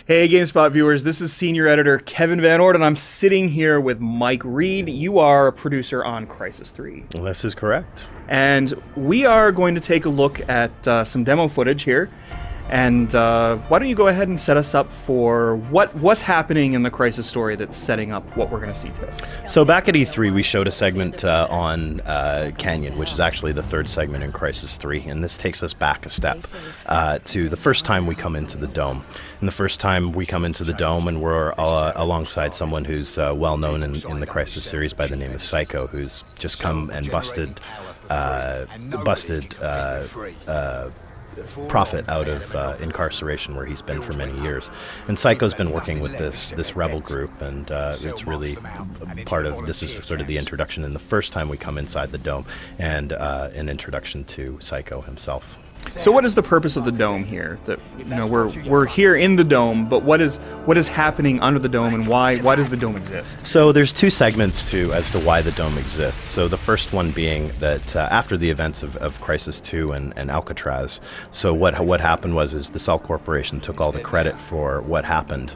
Hey GameSpot viewers, this is Senior Editor Kevin Van Orden. I'm sitting here with Mike Reed. You are a producer on Crysis 3. This is correct. And we are going to take a look at some demo footage here. And why don't you go ahead and set us up for what's happening in the Crysis story that's setting up what we're going to see today. So back at E3, we showed a segment on Canyon, which is actually the third segment in Crysis 3. And this takes us back a step to the first time we come into the Dome. And the first time we come into the Dome, and we're alongside someone who's well known in the Crysis series by the name of Psycho, who's just come and busted Prophet out of incarceration where he's been for many years. And Psycho's been working with this rebel group, and it's really part of, this is sort of the introduction, and the first time we come inside the Dome, and an introduction to Psycho himself. So what is the purpose of the Dome here? That, you know, we're here in the Dome, but what is happening under the Dome, and why does the Dome exist? So there's two segments as to why the Dome exists. So the first one being that after the events of Crysis 2 and Alcatraz, so what happened is the Cell Corporation took all the credit for what happened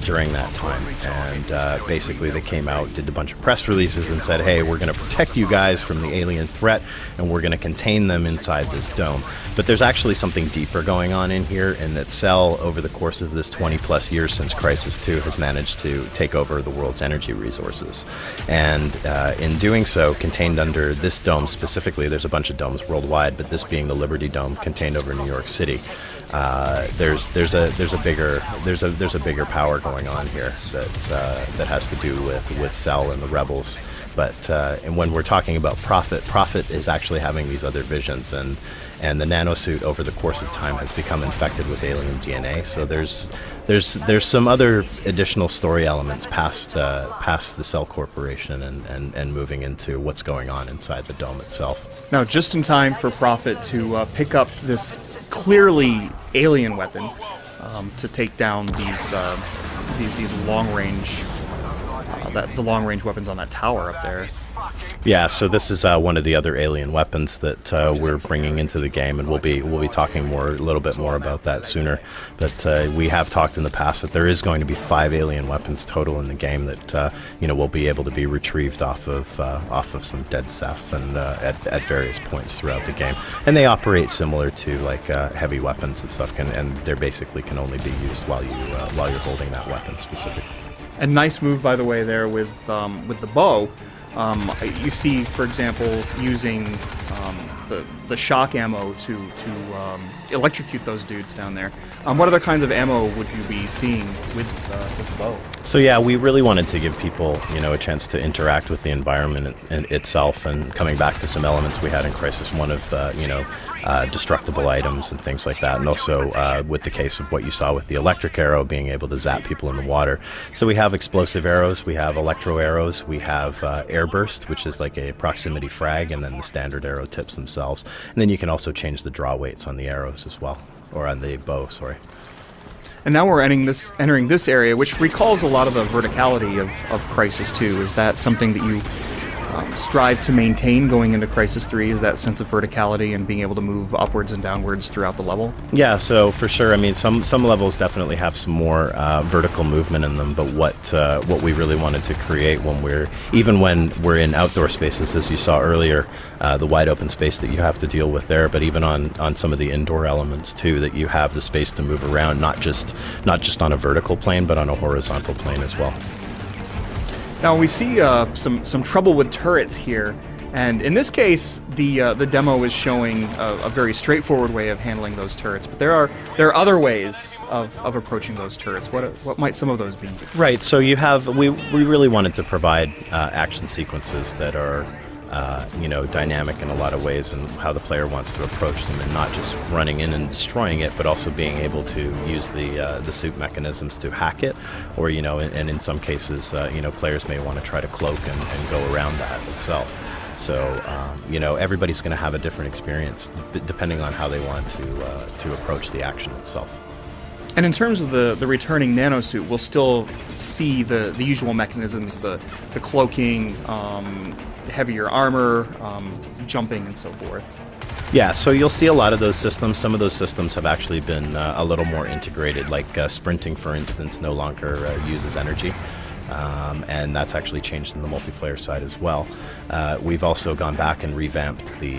during that time, and basically they came out, did a bunch of press releases and said, hey, we're going to protect you guys from the alien threat, and we're going to contain them inside this dome. But there's actually something deeper going on in here, in that Cell, over the course of this 20 plus years since Crysis 2, has managed to take over the world's energy resources. And in doing so, contained under this dome specifically, there's a bunch of domes worldwide, but this being the Liberty Dome, contained over New York City, there's a bigger power going on here that has to do with Cell and the rebels. But and when we're talking about Prophet is actually having these other visions, and the nanosuit over the course of time has become infected with alien DNA. So there's some other additional story elements past the Cell Corporation and moving into what's going on inside the dome itself. Now, just in time for Prophet to pick up this clearly alien weapon to take down these long range weapons on that tower up there. Yeah, so this is one of the other alien weapons that we're bringing into the game, and we'll be talking a little bit more about that sooner. But we have talked in the past that there is going to be 5 alien weapons total in the game that will be able to be retrieved off of some dead stuff and at various points throughout the game. And they operate similar to like heavy weapons and stuff, and they basically can only be used while you're holding that weapon specifically. And nice move, by the way, there with the bow. You see, for example, using the shock ammo to electrocute those dudes down there. What other kinds of ammo would you be seeing with the bow? So yeah, we really wanted to give people, a chance to interact with the environment itself, and coming back to some elements we had in Crysis 1 of, destructible items and things like that, and also with the case of what you saw with the electric arrow being able to zap people in the water. So we have explosive arrows, we have electro arrows, we have air burst, which is like a proximity frag, and then the standard arrow tips themselves. And then you can also change the draw weights on the arrows as well, or on the bow, sorry. And now we're entering this area, which recalls a lot of the verticality of Crysis 2. Is that something that you strive to maintain going into Crysis 3? Is that sense of verticality and being able to move upwards and downwards throughout the level? Yeah, so for sure. I mean, some levels definitely have some more vertical movement in them, but what we really wanted to create when we're in outdoor spaces, as you saw earlier, the wide open space that you have to deal with there, but even on some of the indoor elements too, that you have the space to move around, not just on a vertical plane, but on a horizontal plane as well. Now we see some trouble with turrets here, and in this case, the demo is showing a very straightforward way of handling those turrets. But there are other ways of approaching those turrets. What might some of those be? Right. So we really wanted to provide action sequences that are dynamic in a lot of ways, and how the player wants to approach them, and not just running in and destroying it, but also being able to use the suit mechanisms to hack it, or and in some cases, players may want to try to cloak and go around that itself. So everybody's going to have a different experience depending on how they want to approach the action itself. And in terms of the returning nanosuit, we'll still see the usual mechanisms, the cloaking, heavier armor, jumping, and so forth. Yeah, so you'll see a lot of those systems. Some of those systems have actually been a little more integrated, like sprinting, for instance, no longer uses energy. And that's actually changed in the multiplayer side as well. We've also gone back and revamped the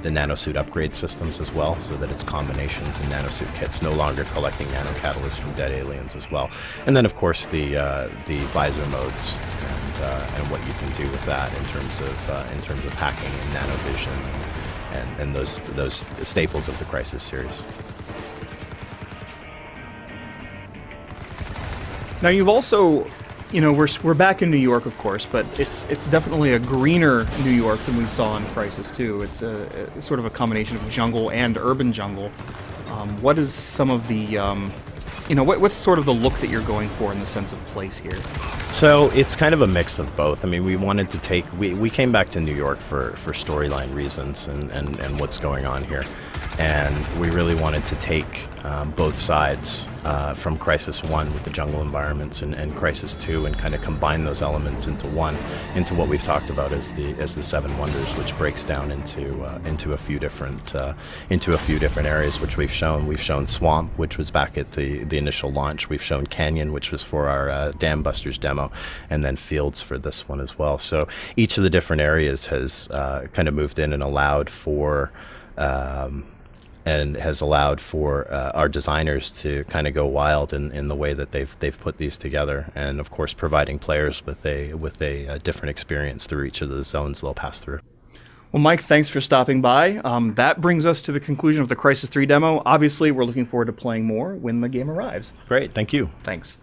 nanosuit upgrade systems as well, so that it's combinations and nanosuit kits, no longer collecting nanocatalysts from dead aliens as well. And then, of course, the visor modes and what you can do with that in terms of hacking and nanovision and those staples of the Crysis series. Now you've also, we're back in New York, of course, but it's definitely a greener New York than we saw in Crysis 2. It's a sort of a combination of jungle and urban jungle. What is some of the, what's sort of the look that you're going for in the sense of place here? So it's kind of a mix of both. I mean, we wanted to we came back to New York for storyline reasons and what's going on here. And we really wanted to take both sides from Crysis 1 with the jungle environments and Crysis 2 and kind of combine those elements into what we've talked about as the Seven Wonders, which breaks down into a few different areas, which we've shown. We've shown Swamp, which was back at the initial launch. We've shown Canyon, which was for our Dam Busters demo, and then Fields for this one as well. So each of the different areas has kind of moved in and allowed for our designers to kind of go wild in the way that they've put these together, and of course providing players with a different experience through each of the zones they'll pass through. Well, Mike, thanks for stopping by. That brings us to the conclusion of the Crysis 3 demo. Obviously, we're looking forward to playing more when the game arrives. Great, thank you. Thanks.